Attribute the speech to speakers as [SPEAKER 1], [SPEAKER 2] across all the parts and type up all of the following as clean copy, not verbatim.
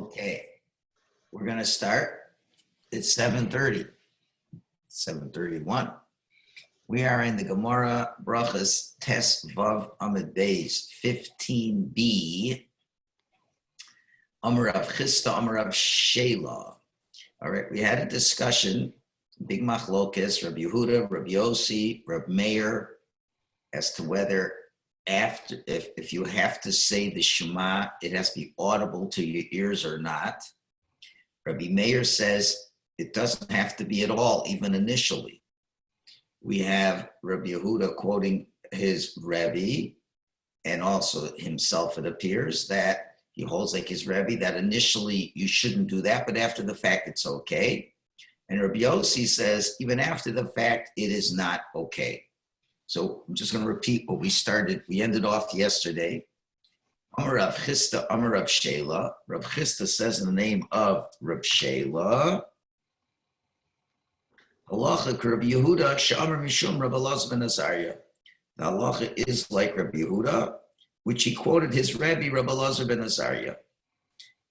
[SPEAKER 1] Okay, we're going to start. It's 7:30, 7:31. We are in the Gemara Brachos Tes Vav Amud Beis 15B. Amar Rav Chista, Amar Rav Shela. All right, we had a discussion, big machlokes, Rabbi Yehuda, Rabbi Yossi, Rabbi Meir, as to whether if you have to say the Shema, it has to be audible to your ears or not. Rabbi Meir says it doesn't have to be at all, even initially. We have Rabbi Yehuda quoting his Rebbe, and also himself, it appears, that he holds like his Rebbe, that initially you shouldn't do that, but after the fact, it's okay. And Rabbi Yossi says, even after the fact, it is not okay. So I'm just going to repeat what we started. We ended off yesterday. Amar Rav Chista, Amar Rav Shela. Rav Chista says in the name of Rav Shela, Halacha Rabbi Yehuda, She'amar Mishum Rabbi Elazar ben Azariah. The halacha is like Rabbi Yehuda, which he quoted his Rebbe, Rabbi Elazar ben Azariah.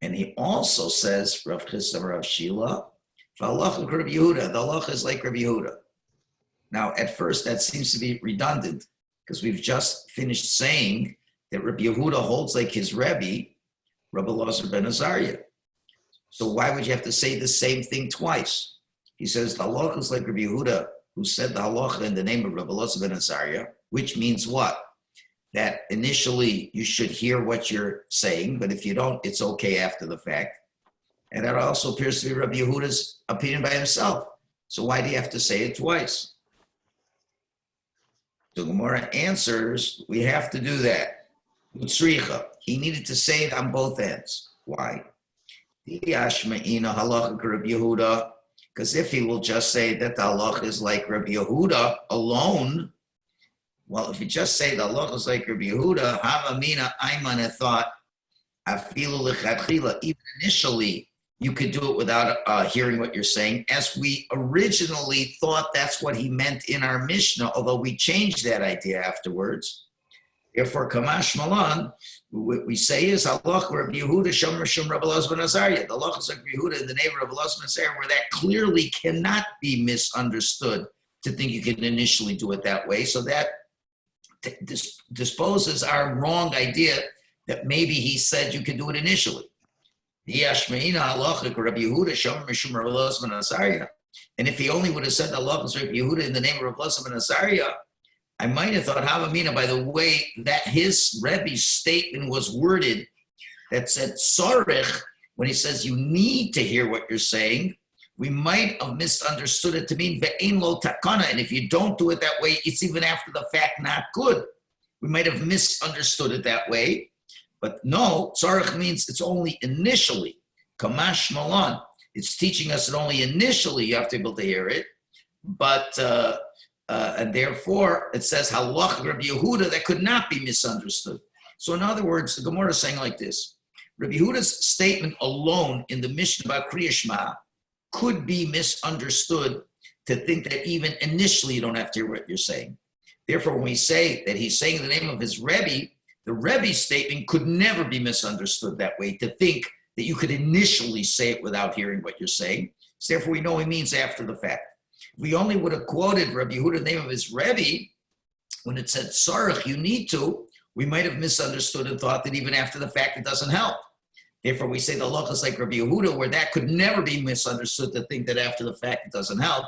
[SPEAKER 1] And he also says, Rav Chista, Rav Shela, Halacha Rabbi Yehuda, the halacha is like Rabbi Yehuda. Now, at first, that seems to be redundant because we've just finished saying that Rabbi Yehuda holds like his Rebbe, Rabbi Elazar ben Azariah. So why would you have to say the same thing twice? He says the halacha is like Rabbi Yehuda, who said the halacha in the name of Rabbi Elazar ben Azariah, which means what? That initially you should hear what you're saying, but if you don't, it's okay after the fact. And that also appears to be Rabbi Yehuda's opinion by himself. So why do you have to say it twice? So Gemara answers, we have to do that. He needed to say it on both ends. Why? Because if he will just say that the halacha is like Rabbi Yehuda alone, well, if you just say the halacha is like Rabbi Yehuda, Havamina Ayman thought, even initially, you could do it without hearing what you're saying, as we originally thought that's what he meant in our Mishnah, although we changed that idea afterwards. Therefore, Kamash Malan, what we say is, Halach Rabbi Yehuda, Shomer Shum Rabbi Elazar ben Azariah. The Halach is like Rabbi Yehuda in the name of Rabbi Elazar ben Azariah, where that clearly cannot be misunderstood to think you can initially do it that way. So that disposes our wrong idea that maybe he said you could do it initially. And if he only would have said the halacha is Rabbi Yehuda in the name of Rabbi Elazar ben Azariah, I might have thought, Havamina, by the way that his Rebbe's statement was worded, that said sarich, when he says you need to hear what you're saying, we might have misunderstood it to mean ve'ein lo takana, and if you don't do it that way, it's even after the fact not good. We might have misunderstood it that way. But no, tzarech means it's only initially. Kamash malan. It's teaching us that only initially you have to be able to hear it. But, and therefore, it says, halach Rabbi Yehuda, that could not be misunderstood. So in other words, the Gemara is saying like this. Rabbi Yehuda's statement alone in the Mishnah about Kriya Shema could be misunderstood to think that even initially you don't have to hear what you're saying. Therefore, when we say that he's saying in the name of his Rebbe, the Rebbe's statement could never be misunderstood that way, to think that you could initially say it without hearing what you're saying. So therefore, we know he means after the fact. If we only would have quoted Rabbi Yehuda, the name of his Rebbe, when it said, Sarach, you need to, we might have misunderstood and thought that even after the fact, it doesn't help. Therefore, we say the halacha is like Rabbi Yehuda, where that could never be misunderstood to think that after the fact, it doesn't help.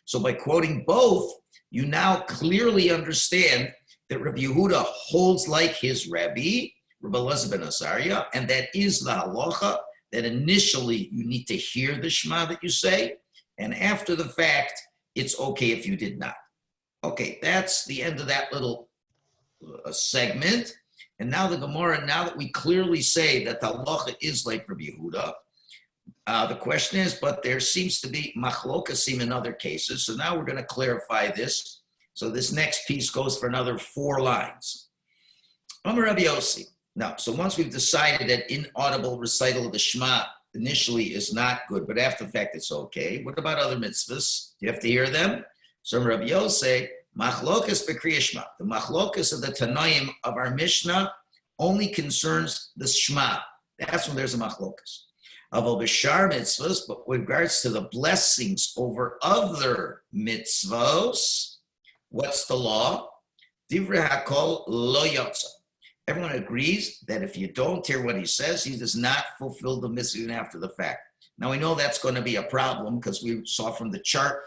[SPEAKER 1] So by quoting both, you now clearly understand that Rabbi Yehuda holds like his Rebbe, Rabbi Elazar ben Azariah, and that is the halacha, that initially you need to hear the Shema that you say, and after the fact, it's okay if you did not. Okay, that's the end of that little segment. And now the Gemara, now that we clearly say that the halacha is like Rabbi Yehuda, the question is, but there seems to be machlokasim in other cases, so now we're going to clarify this. So this next piece goes for another 4 lines. Amar Rabbi Yossi. Now, so once we've decided that inaudible recital of the Shema initially is not good, but after the fact it's okay, what about other mitzvahs? Do you have to hear them? So Amar Rabbi Yossi, machlokas b'kriyas Shema. The machlokas of the Tanaim of our Mishnah only concerns the Shema. That's when there's a machlokas. Aval b'shar mitzvahs, but with regards to the blessings over other mitzvahs, what's the law? Divrei hakol lo yotza. Everyone agrees that if you don't hear what he says, he does not fulfill the mitzvah even after the fact. Now, we know that's going to be a problem because we saw from the chart,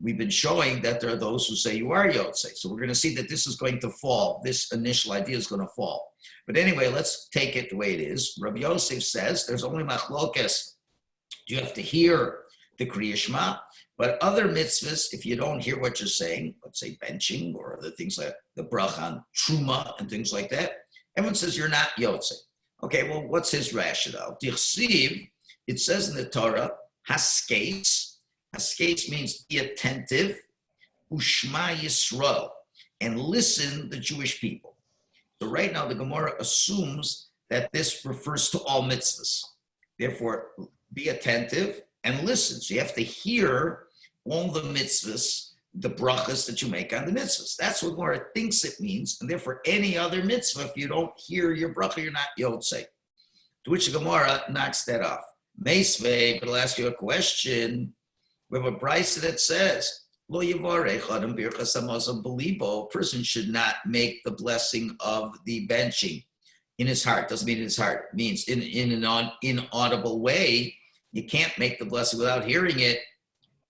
[SPEAKER 1] we've been showing that there are those who say you are Yotze. So we're going to see that this is going to fall. This initial idea is going to fall. But anyway, let's take it the way it is. Rabbi Yosef says there's only machlokes. You have to hear the Kriya Shema. But other mitzvahs, if you don't hear what you're saying, let's say benching or other things like the bracha on truma and things like that, everyone says you're not Yotze. Okay, well, what's his rationale? Dichsiv, it says in the Torah, haskes. Haskes means be attentive, ushma Yisrael, and listen the Jewish people. So right now the Gemara assumes that this refers to all mitzvahs. Therefore, be attentive and listen. So you have to hear all the mitzvahs, the brachas that you make on the mitzvahs. That's what Gemara thinks it means. And therefore, any other mitzvah, if you don't hear your bracha, you're not Yotzei. To which the Gemara knocks that off. Meisvei, but I'll ask you a question. We have a brisa that says, Lo yivarech adam birchas hamazon belibo. A person should not make the blessing of the benching in his heart. Doesn't mean in his heart. It means in an inaudible way. You can't make the blessing without hearing it.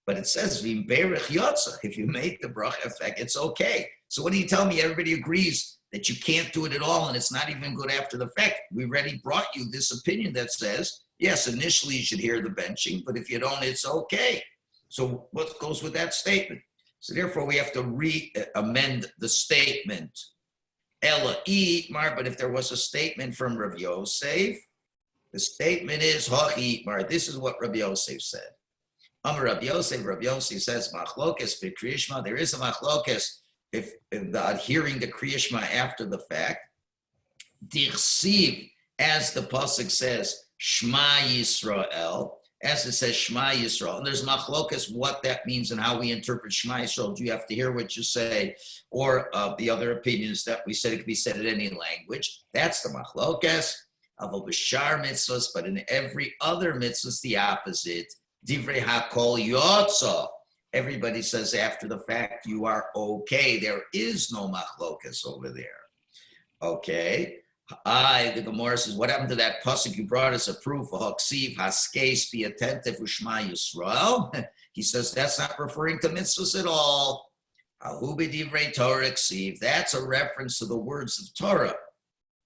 [SPEAKER 1] But it says, V'imberech yotza. If you make the bracha effect, it's okay. So what do you tell me? Everybody agrees that you can't do it at all and it's not even good after the fact. We already brought you this opinion that says, yes, initially you should hear the benching, but if you don't, it's okay. So what goes with that statement? So therefore, we have to amend the statement. Ella Itmar, but if there was a statement from Rabbi Yosef, the statement is Hachi Itmar. This is what Rabbi Yosef said. Amar Rabbi Yosef says, Machlokes b'Kriya Shema. There is a machlokes if hearing the Kriya Shema after the fact. Dichsiv, as the pasuk says, Shema Yisrael. As it says Shema Yisrael, and there's machlokas what that means and how we interpret Shema Yisrael. Do you have to hear what you say, or the other opinions that we said it could be said in any language? That's the machlokas. Aval b'shar mitzvahs, but in every other mitzvah, the opposite. Divrei hakol yotza. Everybody says after the fact you are okay. There is no machlokas over there. Okay. The Gemara says, what happened to that pasuk you brought as a proof? Haksiv, haskes, be attentive, ushma Yisrael. He says that's not referring to mitzvahs at all. Ahu b'divrei Torah ksiv. That's a reference to the words of Torah,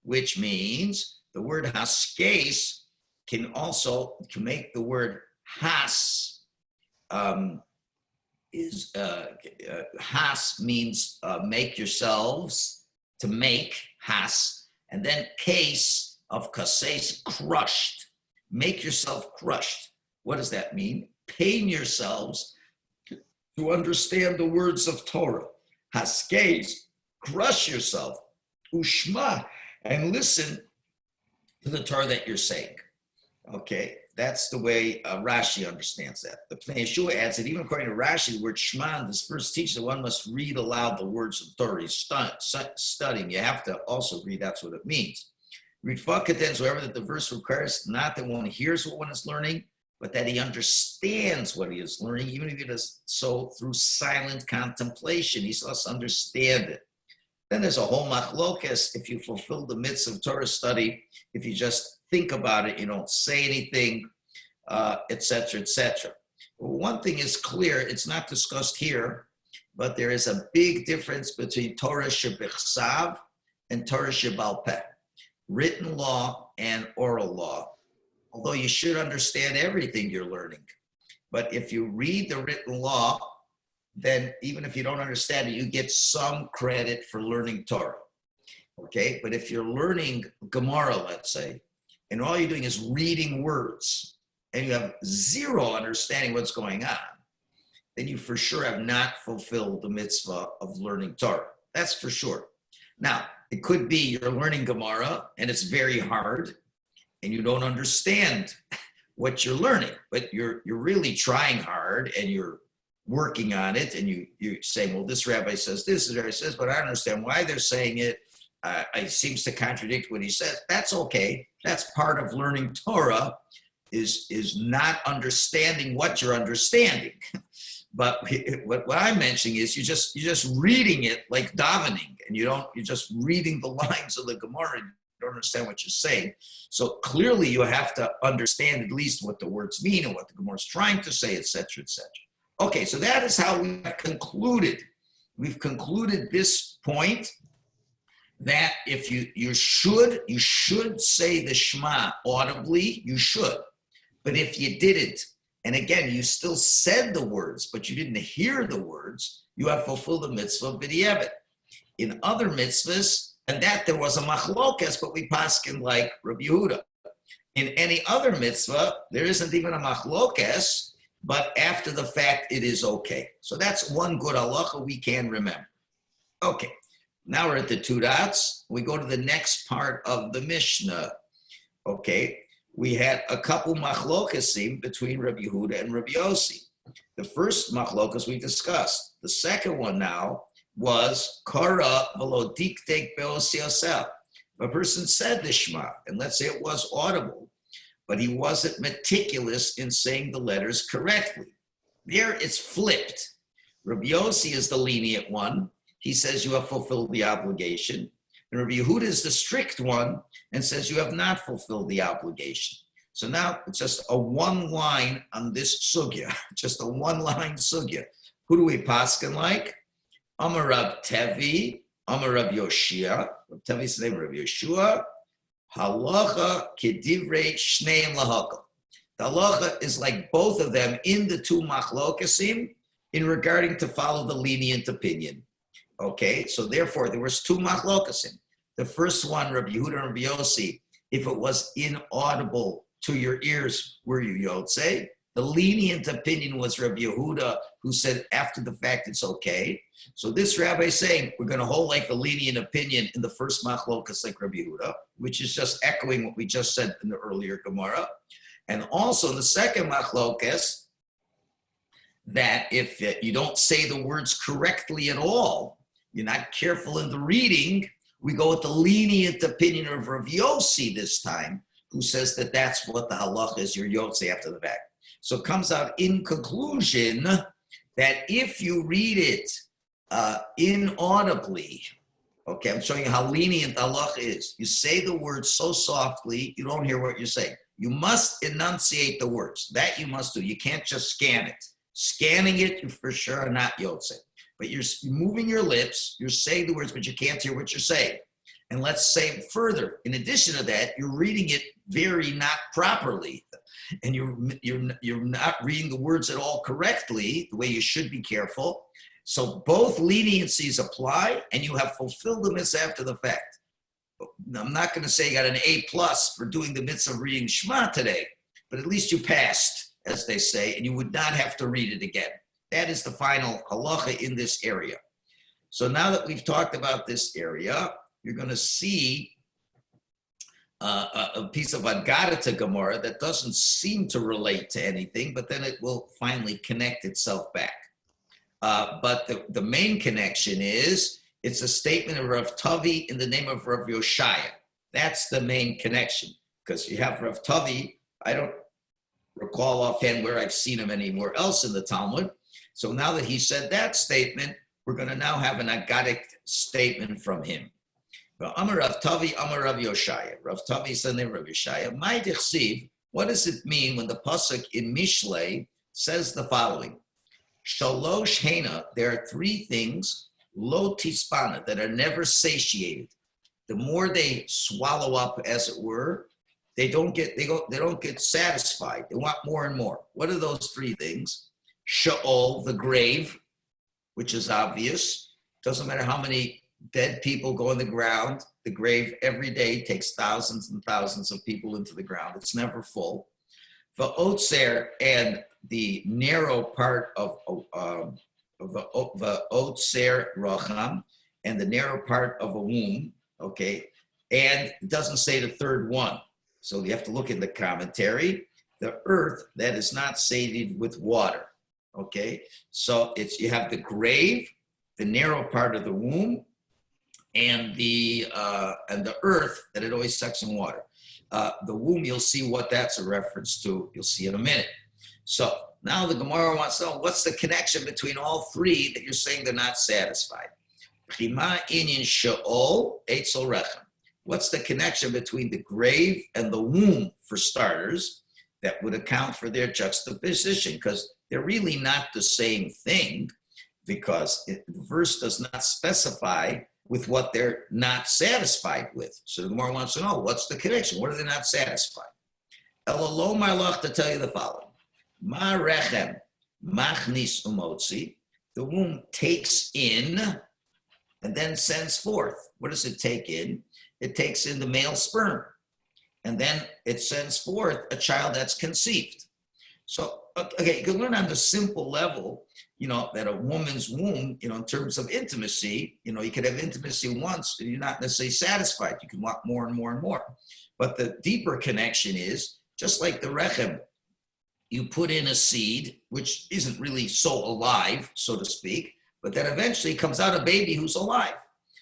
[SPEAKER 1] which means the word haskes can make the word has. Has means make yourselves, to make has. And then case of kases, crushed. Make yourself crushed. What does that mean? Pain yourselves to understand the words of Torah. Haskes, crush yourself. Ushma, and listen to the Torah that you're saying. Okay, that's the way Rashi understands that. The Pnei Yeshua adds that even according to Rashi, the word Shema in this first teaches that one must read aloud the words of Torah. He's studying. You have to also read. That's what it means. Read fakatens, however, that the verse requires not that one hears what one is learning, but that he understands what he is learning, even if he does so through silent contemplation. He still has to understand it. Then there's a whole machlokes if you fulfill the mitzvah of Torah study, if you just think about it, you don't say anything, etc., etc. Well, one thing is clear, it's not discussed here, but there is a big difference between Torah shebichsav and Torah shebal peh, written law and oral law. Although you should understand everything you're learning. But if you read the written law, then even if you don't understand it, you get some credit for learning Torah. Okay, but if you're learning Gemara, let's say, and all you're doing is reading words, and you have zero understanding what's going on, then you for sure have not fulfilled the mitzvah of learning Torah. That's for sure. Now, it could be you're learning Gemara, and it's very hard, and you don't understand what you're learning, but you're really trying hard, and you're working on it, and you say, well, this rabbi says this, rabbi says, but I don't understand why they're saying it. It seems to contradict what he says. That's okay. That's part of learning Torah. is not understanding what you're understanding. But what I'm mentioning is you're just reading it like davening, and you're just reading the lines of the Gemara. And you don't understand what you're saying. So clearly, you have to understand at least what the words mean and what the Gemara is trying to say, etc., etc. Okay, so that is how we have concluded. We've concluded this point that if you should say the Shema audibly, you should. But if you didn't, and again, you still said the words, but you didn't hear the words, you have fulfilled the mitzvah of b'diavad. In other mitzvahs, and that there was a machlokas, but we paskin like Rabbi Yehuda. In any other mitzvah, there isn't even a machlokas, but after the fact, it is okay. So that's one good halacha we can remember. Okay, now we're at the two dots. We go to the next part of the Mishnah. Okay, we had a couple machlokasim between Rabbi Yehuda and Rabbi Yossi. The first machlokas we discussed. The second one now was kara v'lo diktek be'osi yosef. If a person said the Shema, and let's say it was audible, but he wasn't meticulous in saying the letters correctly. There it's flipped. Rabbi Yossi is the lenient one. He says you have fulfilled the obligation. And Rabbi Yehuda is the strict one and says you have not fulfilled the obligation. So now it's just a one line on this sugya, just a one line sugya. Who do we paskin like? Amar Rab Tevi, Amar Rab Yoshia. Rab Tevi's name Rab Yeshua. Halacha kedivrei shneim lahakal. The halacha is like both of them in the two machlokasim in regarding to follow the lenient opinion. Okay, so therefore there was two machlokasim. The first one, Rabbi Yehuda and Rabbi Yossi, if it was inaudible to your ears, were you yotze? The lenient opinion was Rabbi Yehuda, who said after the fact it's okay. So this rabbi is saying we're going to hold like the lenient opinion in the first machlokas like Rabbi Yehuda, which is just echoing what we just said in the earlier Gemara. And also in the second machlokas, that if you don't say the words correctly at all, you're not careful in the reading, we go with the lenient opinion of Rav Yossi this time, who says that that's what the halach is, your yotze after the fact. So it comes out in conclusion that if you read it inaudibly, okay, I'm showing you how lenient halach is. You say the words so softly, you don't hear what you're saying. You must enunciate the words. That you must do. You can't just scan it. Scanning it, you for sure are not yotze. But you're moving your lips, you're saying the words, but you can't hear what you're saying. And let's say further, in addition to that, you're reading it very not properly. And you're not reading the words at all correctly, the way you should be careful. So both leniencies apply, and you have fulfilled the mitzvah after the fact. I'm not going to say you got an A+ for doing the mitzvah of reading Shema today, but at least you passed, as they say, and you would not have to read it again. That is the final halacha in this area. So now that we've talked about this area, you're going to see a piece of Agadata Gemara that doesn't seem to relate to anything, but then it will finally connect itself back. But the main connection is, it's a statement of Rav Tavi in the name of Rav Yoshaya. That's the main connection, because you have Rav Tavi. I don't recall offhand where I've seen him anywhere else in the Talmud. So now that he said that statement, we're going to now have an Agadic statement from him. Amar Rav Tavi, Amar Rav Yoshaya. Rav Tavi is the name of Rav Yoshaya. My dichsiv, what does it mean when the pasuk in Mishlei says the following? Shalosh hena, there are three things, lo tispana, that are never satiated. The more they swallow up, as it were, they don't get satisfied. They want more and more. What are those three things? Sheol, the grave, which is obvious. Doesn't matter how many dead people go in the ground. The grave every day takes thousands and thousands of people into the ground. It's never full. V'otzer, and the narrow part of v'otzer racham, and the narrow part of a womb. Okay, and it doesn't say the third one. So you have to look in the commentary. The earth that is not sated with water. Okay, so you have the grave, the narrow part of the womb, and the earth that it always sucks in water. the womb, you'll see what that's a reference to. You'll see in a minute. So now the Gemara wants to know, what's the connection between all three that you're saying they're not satisfied? What's the connection between the grave and the womb, for starters, that would account for their juxtaposition? Because they're really not the same thing, because the verse does not specify with what they're not satisfied with. So the Gemara wants to know, what's the connection? What are they not satisfied? Elalo Marlach to tell you the following. Ma rechem machnis umotzi. The womb takes in and then sends forth. What does it take in? It takes in the male sperm. And then it sends forth a child that's conceived. So, okay, you can learn on the simple level, that a woman's womb, in terms of intimacy, you could have intimacy once and you're not necessarily satisfied. You can want more and more and more. But the deeper connection is, just like the rechem, you put in a seed, which isn't really so alive, so to speak, but then eventually comes out a baby who's alive.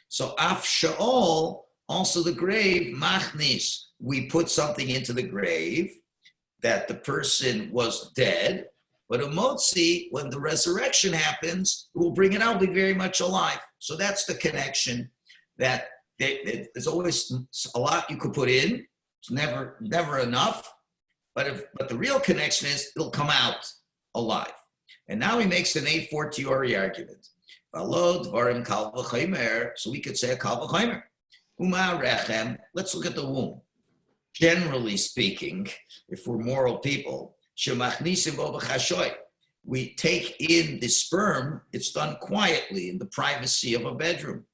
[SPEAKER 1] So af sheol, also the grave, machnis, we put something into the grave that the person was dead, but a motzi, when the resurrection happens, it will bring it out, be very much alive. So that's the connection, that there's always a lot you could put in. It's never enough. But the real connection is it'll come out alive. And now he makes an a fortiori argument. So we could say a kal v'chomer. Let's look at the womb. Generally speaking, if we're moral people, we take in the sperm, it's done quietly in the privacy of a bedroom.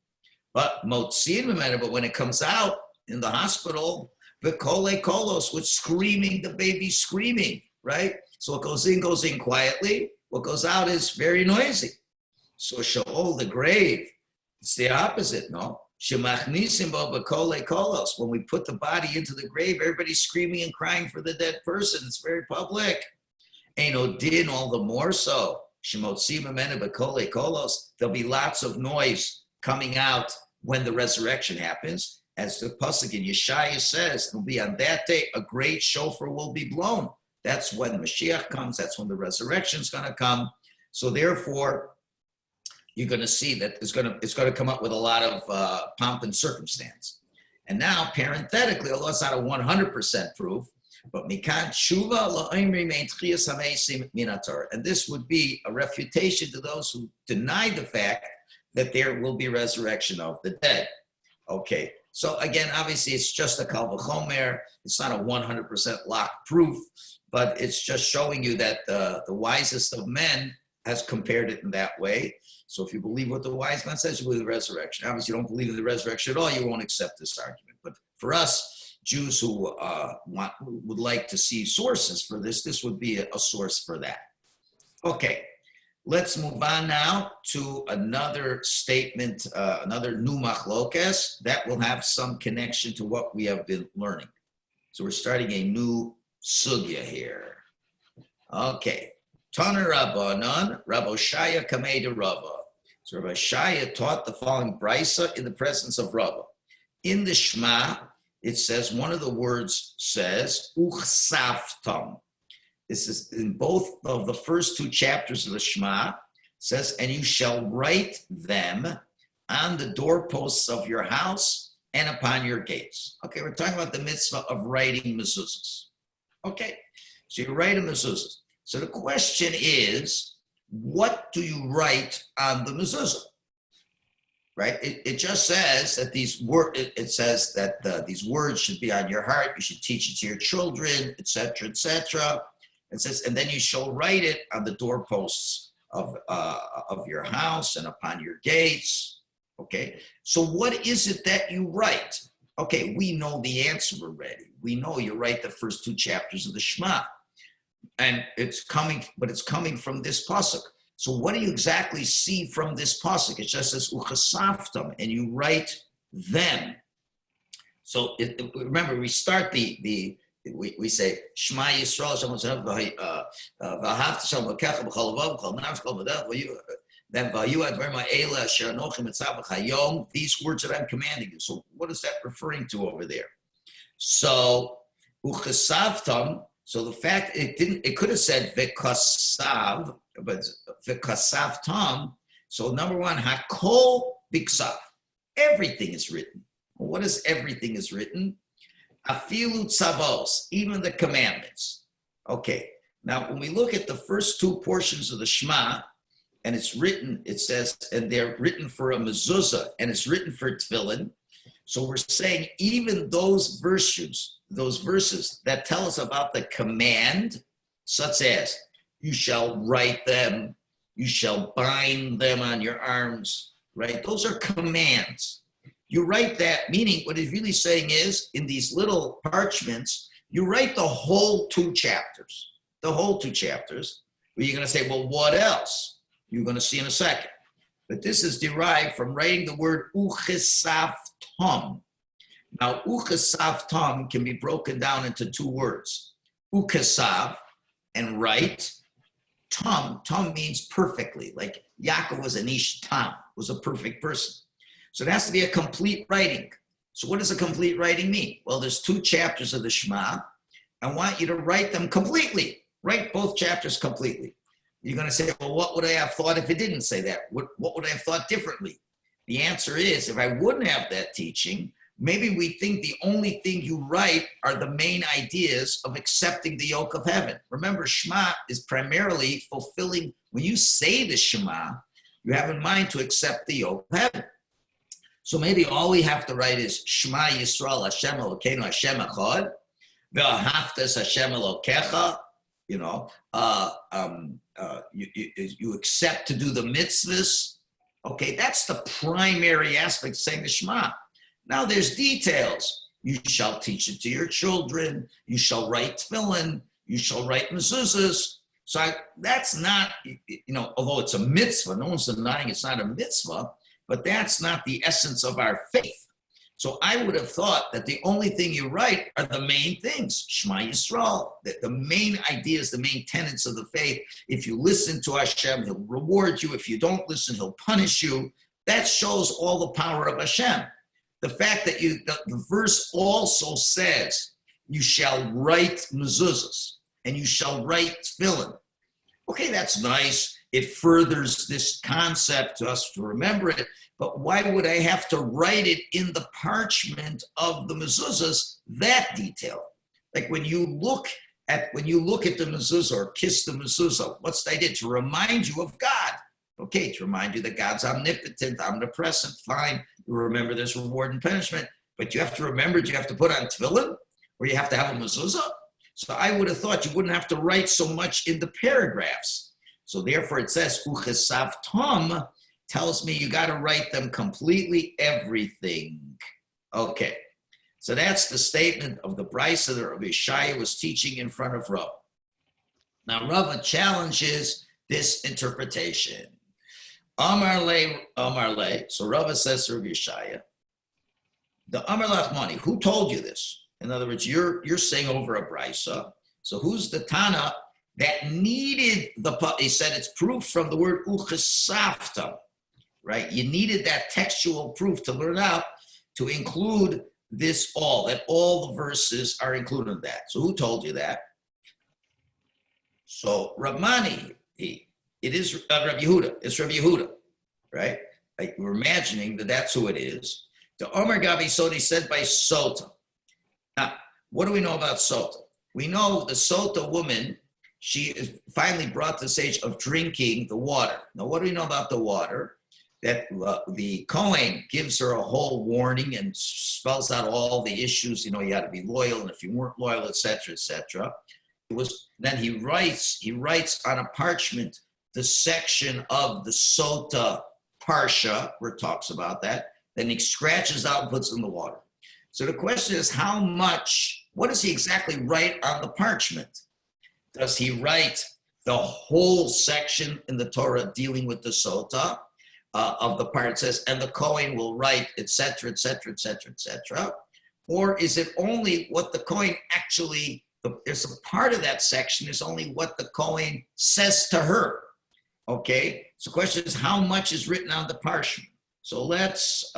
[SPEAKER 1] But when it comes out in the hospital, the kolos, with screaming, the baby screaming, right? So what goes in quietly. What goes out is very noisy. So Sheol, the grave, it's the opposite, no? When we put the body into the grave, everybody's screaming and crying for the dead person. It's very public. Ain't din, all the more so. There'll be lots of noise coming out when the resurrection happens. As the pasuk in Yeshaya says, it'll be on that day, a great shofar will be blown. That's when Mashiach comes. That's when the resurrection is going to come. So therefore, you're going to see that it's going to come up with a lot of pomp and circumstance. And now, parenthetically, although it's not a 100% proof, but mikan tshuva la'imri mein tchias hamesim min haTorah. And this would be a refutation to those who deny the fact that there will be resurrection of the dead. Okay. So again, obviously, it's just a kal v'chomer. It's not a 100% lock proof, but it's just showing you that the wisest of men has compared it in that way. So if you believe what the wise man says, you believe the resurrection. Obviously, you don't believe in the resurrection at all, you won't accept this argument. But for us, Jews who would like to see sources for this, this would be a source for that. Okay. Let's move on now to another statement, another new machlokes that will have some connection to what we have been learning. So we're starting a new sugya here. Okay. Taner Rabbanan, Rabbi Shaya Kamei de Rava. So Rabbi Shaya taught the following brisa in the presence of Rava. In the Shema, it says, one of the words says, uchsaftam. This is in both of the first two chapters of the Shema. It says, and you shall write them on the doorposts of your house and upon your gates. Okay, we're talking about the mitzvah of writing mezuzahs. Okay, so you write a mezuzah. So the question is, what do you write on the mezuzah? Right? It just says that these words should be on your heart. You should teach it to your children, etc., etc. It says, and then you shall write it on the doorposts of your house and upon your gates. Okay. So what is it that you write? Okay, we know the answer already. We know you write the first two chapters of the Shema. And it's coming from this pasuk. So what do you exactly see from this pasuk? It just says uchasaftam, and you write them. So remember, we start we say Shema Yisrael then these words that I'm commanding you. So what is that referring to over there? So Uchesavtam. So the fact it could have said v'kasav, but v'kasavtam. So number one, hakol biksav. Everything is written. Well, what is everything is written? Afilu tzavos, even the commandments. Okay. Now, when we look at the first two portions of the Shema, and it's written, it says, and they're written for a mezuzah, and it's written for tefillin. So we're saying even those verses that tell us about the command, such as you shall write them, you shall bind them on your arms, right? Those are commands. You write that, meaning what it's really saying is, in these little parchments, you write the whole 2 chapters. The whole 2 chapters, where you're going to say, well, what else? You're going to see in a second. But this is derived from writing the word uchesavtam. Now, uchesavtam can be broken down into 2 words. Ukesav, and write. Tam means perfectly, like Yaakov was an ish tam, was a perfect person. So it has to be a complete writing. So what does a complete writing mean? Well, there's 2 chapters of the Shema. I want you to write them completely. Write both chapters completely. You're going to say, well, what would I have thought if it didn't say that? What would I have thought differently? The answer is, if I wouldn't have that teaching, maybe we think the only thing you write are the main ideas of accepting the yoke of heaven. Remember, Shema is primarily fulfilling, when you say the Shema, you have in mind to accept the yoke of heaven. So maybe all we have to write is Shema Yisrael Hashem Elokeinu Hashem Echad, Ve'ahavtas Hashem Elokecha. You accept to do the mitzvahs. Okay, that's the primary aspect of saying the Shema. Now there's details. You shall teach it to your children. You shall write tefillin. You shall write mezuzahs. So that's not, although it's a mitzvah, no one's denying it's not a mitzvah, but that's not the essence of our faith. So I would have thought that the only thing you write are the main things, Shema Yisrael, that the main ideas, the main tenets of the faith. If you listen to Hashem, he'll reward you. If you don't listen, he'll punish you. That shows all the power of Hashem. The fact that the verse also says, you shall write mezuzahs and you shall write tefillin. Okay, that's nice. It furthers this concept to us to remember it. But why would I have to write it in the parchment of the mezuzahs, that detail? Like when you look at the mezuzah or kiss the mezuzah, what's the idea? To remind you of God. Okay, to remind you that God's omnipotent, omnipresent, fine. You remember there's reward and punishment, but you have to remember, do you have to put on tefillin? Or you have to have a mezuzah? So I would have thought you wouldn't have to write so much in the paragraphs. So therefore it says, uchesavtam, tells me you got to write them completely, everything. Okay, so that's the statement of the Brisa that Rabbi Yeshaya was teaching in front of Rav. Now Rav challenges this interpretation. Amar le. So Rav says to Rabbi Yeshaya, the Amar Lachmani, who told you this? In other words, you're saying over a Brisa. So who's the Tana that needed he said it's proof from the word uchesavta. Right? You needed that textual proof to learn out to include this all, that all the verses are included in that. So who told you that? So Ramani, it is Rabbi Yehuda. It's Rabbi Yehuda, right? Like we're imagining that that's who it is. The Omer Gabi Soti said by Sota. Now, what do we know about Sota? We know the Sota woman, she is finally brought to the stage of drinking the water. Now, what do we know about the water? That the Kohen gives her a whole warning and spells out all the issues. You had to be loyal, and if you weren't loyal, etc., etc. Then he writes on a parchment the section of the Sota Parsha where it talks about that. Then he scratches out and puts it in the water. So the question is, what does he exactly write on the parchment? Does he write the whole section in the Torah dealing with the Sota? Of the part it says, and the Kohen will write, etc., etc., etc., etc., or is it only what the Kohen actually? There's a part of that section is only what the Kohen says to her. Okay, so the question is, how much is written on the parchment? So let's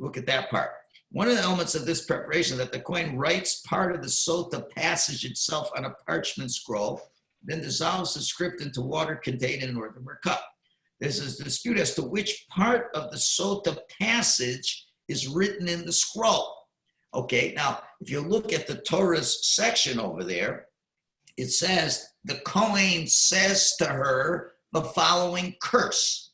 [SPEAKER 1] look at that part. One of the elements of this preparation is that the Kohen writes part of the Sota passage itself on a parchment scroll, then dissolves the script into water contained in an earthenware cup. There's a dispute as to which part of the Sota passage is written in the scroll. Okay, now, if you look at the Torah's section over there, it says, the Kohen says to her the following curse.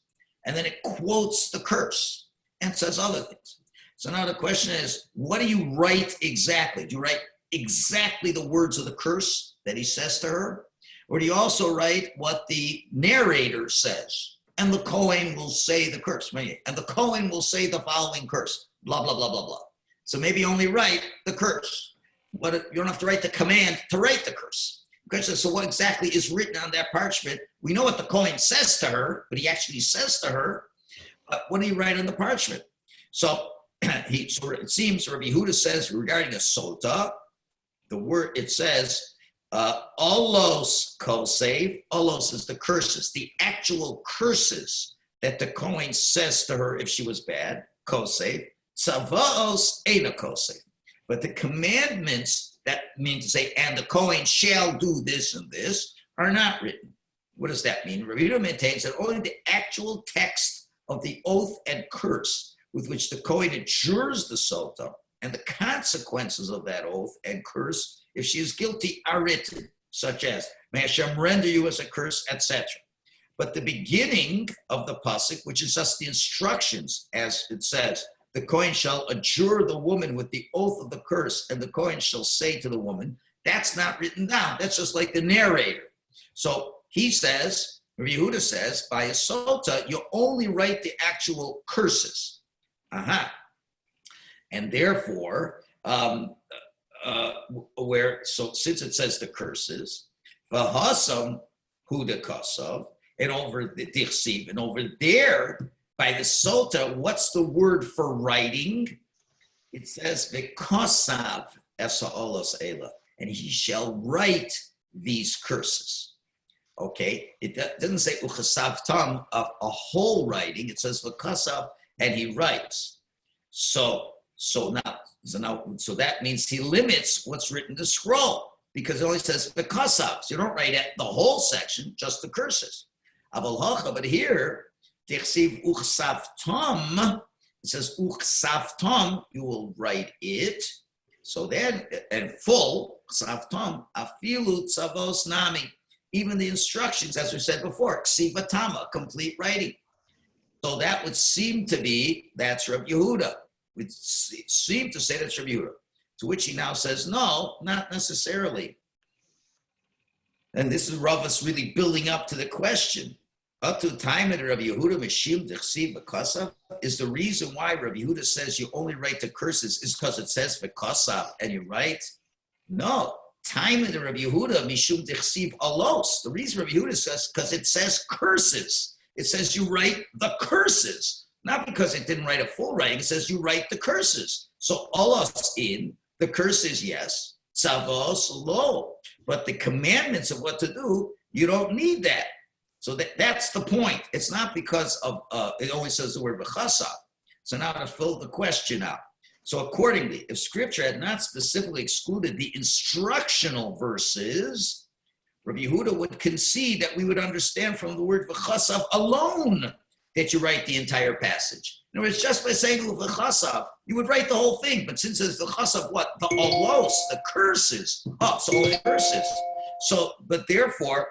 [SPEAKER 1] And then it quotes the curse and says other things. So now the question is, what do you write exactly? Do you write exactly the words of the curse that he says to her? Or do you also write what the narrator says? And the Kohen will say the curse. And the Kohen will say the following curse. Blah, blah, blah, blah, blah. So maybe only write the curse. But you don't have to write the command to write the curse. The question is, so what exactly is written on that parchment? We know what the Kohen says to her, but he actually says to her, but what do you write on the parchment? So it seems Rabbi Yehuda says regarding a sota, the word, it says, olos kosev, olos is the curses, the actual curses that the Kohen says to her if she was bad, kosev, tzavaos eina kosev. But the commandments, that means to say, and the Kohen shall do this and this, are not written. What does that mean? Rabbi Yehuda maintains that only the actual text of the oath and curse with which the Kohen adjures the sota and the consequences of that oath and curse, if she is guilty, are written, such as, may Hashem render you as a curse, etc. But the beginning of the pasuk, which is just the instructions, as it says, the Kohen shall adjure the woman with the oath of the curse, and the Kohen shall say to the woman, that's not written down. That's just like the narrator. So he says, Rabbi Yehuda says, by a sota, you only write the actual curses. And therefore, since it says the curses, v'hasam huda kasav, and over the tichsiv, and over there, by the sota, what's the word for writing? It says v'kasav esa olos ela, and he shall write these curses. Okay, it doesn't say uchasav tam, a whole writing. It says v'kasav, and he writes. So that means he limits what's written in the scroll, because it only says the kasav. So you don't write the whole section, just the curses. But here, tichsiv uchsav tom, it says uchsav tom, you will write it. So then, and full, uchsav tom, afilu tzavos nami, even the instructions, as we said before, ksiva tama, complete writing. So that would seem to be, that's Rabbi Yehuda. Would seem to say that's Rabbi Yehuda. To which he now says, no, not necessarily. And this is Ravas really building up to the question. Up to the time that Rabbi Yehuda Meshim Dechsiv V'kasav is the reason why Rabbi Yehuda says you only write the curses is because it says V'kasav and you write. No, time of the Rabbi Yehuda Mishum Dechsiv Alos. The reason Rabbi Yehuda says because it says curses. It says you write the curses, not because it didn't write a full writing. It says you write the curses. So alos in, the curses, yes, savos lo, but the commandments of what to do, you don't need that. So that's the point. It's not because of, it always says the word v'chasav. So now to fill the question out. So accordingly, if scripture had not specifically excluded the instructional verses, Rabbi Yehuda would concede that we would understand from the word v'chasav alone that you write the entire passage. In other words, just by saying v'chasav, you would write the whole thing. But since it's v'chasav, what? The olos, the curses. Oh, so the curses. So, but therefore,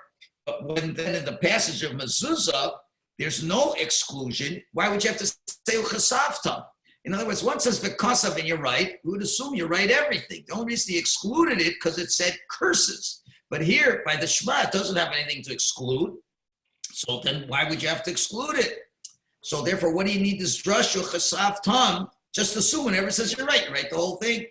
[SPEAKER 1] when then in the passage of mezuzah, there's no exclusion. Why would you have to say v'chasavtam? In other words, once it says v'chasav and you're right, we would assume you write everything. The only reason he excluded it because it said curses. But here, by the Shema, it doesn't have anything to exclude. So then why would you have to exclude it? So therefore, what do you need this drush or chasav tam? Just assume whenever it says you're right, you write the whole thing.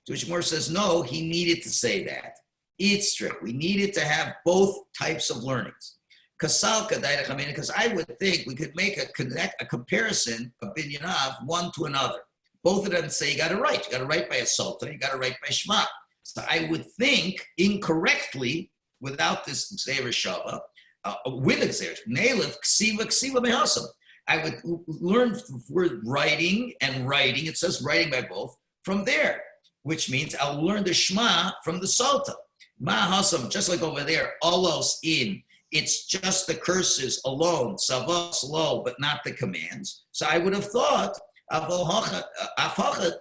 [SPEAKER 1] To which Mor says, no, he needed to say that. It's strict. We needed to have both types of learnings. Because I would think we could make a comparison of binyan one to another. Both of them say you got to write. You got to write by a sultan. You got to write by Shema. So I would think incorrectly, without this Xer Shava, with a Xer, Nelef, Ksiva, Ksiva Mehasam. I would learn word writing and writing. It says writing by both from there, which means I'll learn the Shema from the Sota. Mahasam, just like over there, Olos in. It's just the curses alone, Savos low, but not the commands. So I would have thought,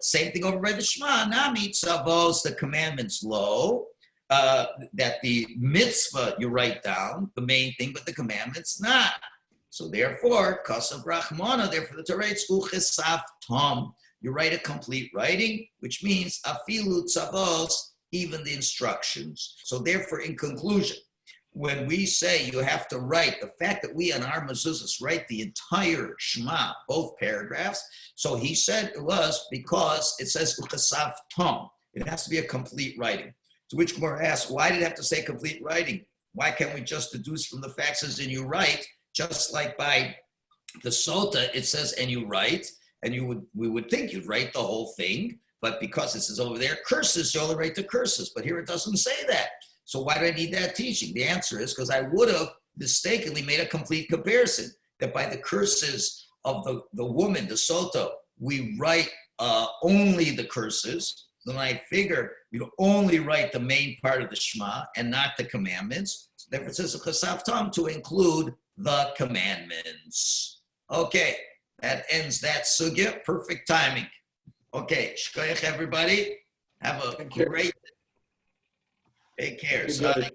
[SPEAKER 1] same thing over by the Shema. Nami Savos, the commandments low. That the mitzvah you write down, the main thing, but the commandments not. So therefore, Kasav Rachmana, therefore the Torah Chesaf Tom, you write a complete writing, which means afilu tzavos, even the instructions. So therefore, in conclusion, when we say you have to write, the fact that we on our mezuzahs write the entire Shema, both paragraphs, so he said it was because it says Chesaf Tom. It has to be a complete writing. To which Gemara asks, why did it have to say complete writing? Why can't we just deduce from the facts as in you write, just like by the Sota, it says, and you write, and we would think you'd write the whole thing, but because it says over there, curses, you only write the curses, but here it doesn't say that. So why do I need that teaching? The answer is because I would have mistakenly made a complete comparison, that by the curses of the woman, the Sota, we write only the curses. Then I figure you only write the main part of the Shema and not the commandments. So therefore, it says a Chesaf Tom to include the commandments. Okay, that ends that sugya. Perfect timing. Okay, shkoyach everybody. Have a great. Take care. Bye.